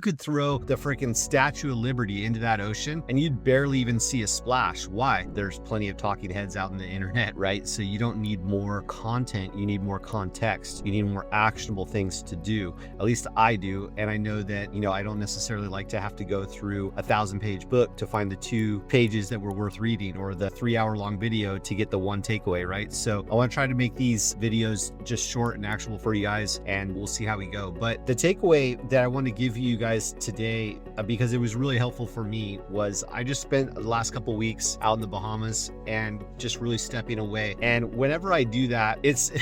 could throw the freaking Statue of Liberty into that ocean and you'd barely even see a splash. Why? There's plenty of talking heads out in the internet, right? So you don't need more content, you need more context, you need more actionable things to do. At least I do. And I know that, I don't necessarily like to have to go through a 1,000-page book to find the 2 pages that were worth reading, or the 3-hour-long video to get the one takeaway, right? So I want to try to make these videos just short and actionable for you guys, and we'll see how we go. But the takeaway that I want to give you guys today, because it was really helpful for me, was I just spent the last couple weeks out in the Bahamas and just really stepping away. And whenever I do that, it's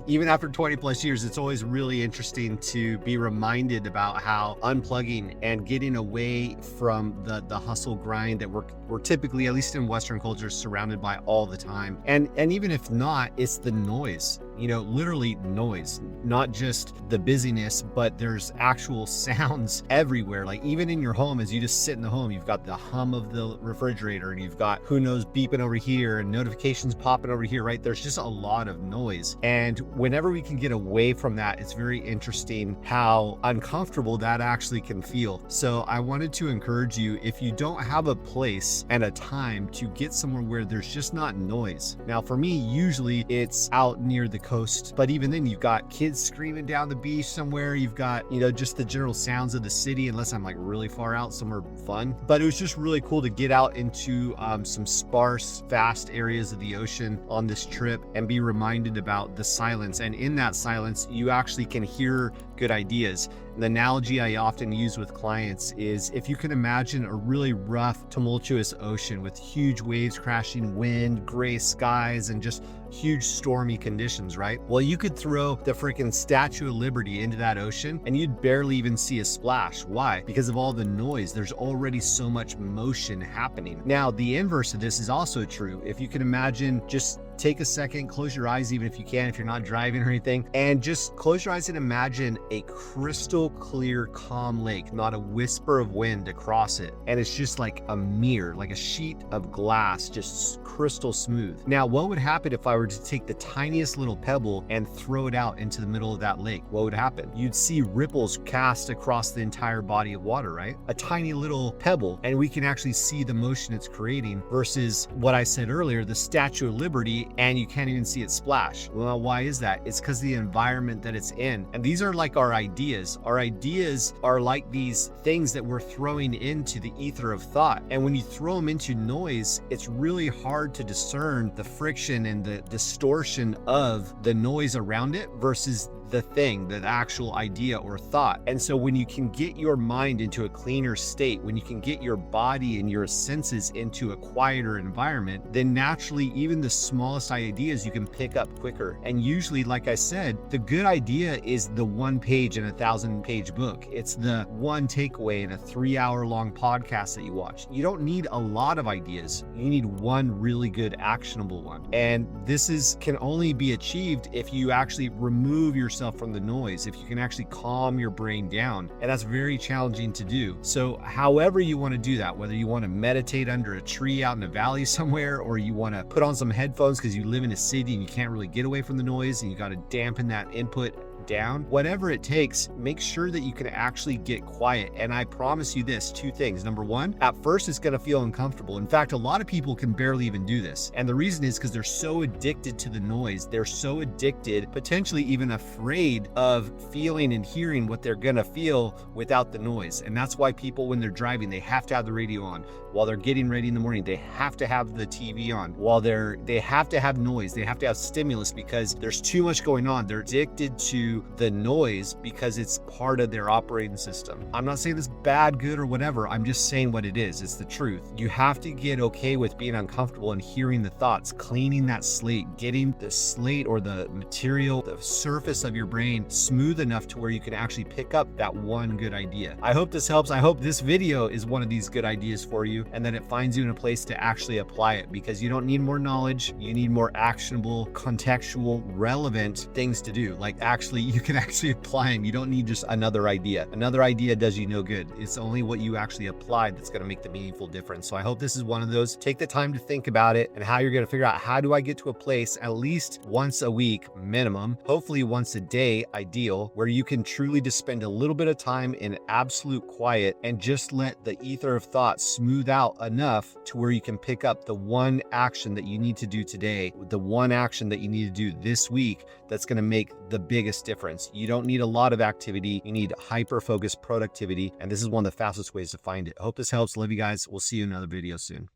even after 20 plus years, it's always really interesting to be reminded about how unplugging and getting away from the hustle grind that we're typically, at least in Western culture, surrounded by all the time. And even if not, it's the noise. Literally noise, not just the busyness, but there's actual sounds everywhere. Like even in your home, as you just sit in the home, you've got the hum of the refrigerator and you've got who knows beeping over here and notifications popping over here, right? There's just a lot of noise. And whenever we can get away from that, it's very interesting how uncomfortable that actually can feel. So I wanted to encourage you, if you don't have a place and a time to get somewhere where there's just not noise. Now for me, usually it's out near the coast, but even then you've got kids screaming down the beach somewhere, you've got just the general sounds of the city, unless I'm like really far out somewhere fun. But it was just really cool to get out into some sparse, vast areas of the ocean on this trip and be reminded about the silence. And in that silence, you actually can hear good ideas. The analogy I often use with clients is, if you can imagine a really rough, tumultuous ocean with huge waves crashing, wind, gray skies, and just huge stormy conditions, right? Well, you could throw the freaking Statue of Liberty into that ocean and you'd barely even see a splash. Why? Because of all the noise. There's already so much motion happening. Now, the inverse of this is also true. If you can imagine, just take a second, close your eyes, even if you can, if you're not driving or anything, and just close your eyes and imagine a crystal clear, calm lake, not a whisper of wind across it. And it's just like a mirror, like a sheet of glass, just crystal smooth. Now, what would happen if I were to take the tiniest little pebble and throw it out into the middle of that lake? What would happen? You'd see ripples cast across the entire body of water, right? A tiny little pebble, and we can actually see the motion it's creating, versus what I said earlier, the Statue of Liberty, and you can't even see it splash. Well, why is that? It's because the environment that it's in. And these are like our ideas. Our ideas are like these things that we're throwing into the ether of thought. And when you throw them into noise, it's really hard to discern the friction and the distortion of the noise around it versus the thing, the actual idea or thought. And so when you can get your mind into a cleaner state, when you can get your body and your senses into a quieter environment, then naturally even the smallest ideas you can pick up quicker. And usually, like I said, the good idea is the 1 page in a 1,000-page book. It's the one takeaway in a 3-hour-long podcast that you watch. You don't need a lot of ideas. You need one really good actionable one. And this can only be achieved if you actually remove yourself from the noise, if you can actually calm your brain down. And that's very challenging to do. So however you want to do that, whether you want to meditate under a tree out in a valley somewhere, or you want to put on some headphones because you live in a city and you can't really get away from the noise and you got to dampen that input down, whatever it takes, make sure that you can actually get quiet. And I promise you this, 2 things. Number 1, at first it's going to feel uncomfortable. In fact, a lot of people can barely even do this. And the reason is because they're so addicted to the noise. They're so addicted, potentially even afraid of feeling and hearing what they're going to feel without the noise. And that's why people, when they're driving, they have to have the radio on. While they're getting ready in the morning, they have to have the TV on. While they have to have noise, they have to have stimulus, because there's too much going on. They're addicted to the noise because it's part of their operating system. I'm not saying this bad, good, or whatever. I'm just saying what it is. It's the truth. You have to get okay with being uncomfortable and hearing the thoughts, cleaning that slate, getting the slate or the material, the surface of your brain smooth enough to where you can actually pick up that one good idea. I hope this helps. I hope this video is one of these good ideas for you, and that it finds you in a place to actually apply it, because you don't need more knowledge. You need more actionable, contextual, relevant things to do. Like actually you can actually apply them. You don't need just another idea. Another idea does you no good. It's only what you actually applied that's going to make the meaningful difference. So I hope this is one of those. Take the time to think about it and how you're going to figure out, how do I get to a place at least once a week minimum, hopefully once a day ideal, where you can truly just spend a little bit of time in absolute quiet and just let the ether of thought smooth out enough to where you can pick up the one action that you need to do today, the one action that you need to do this week that's going to make the biggest difference. You don't need a lot of activity. You need hyper-focused productivity. And this is one of the fastest ways to find it. I hope this helps. Love you guys. We'll see you in another video soon.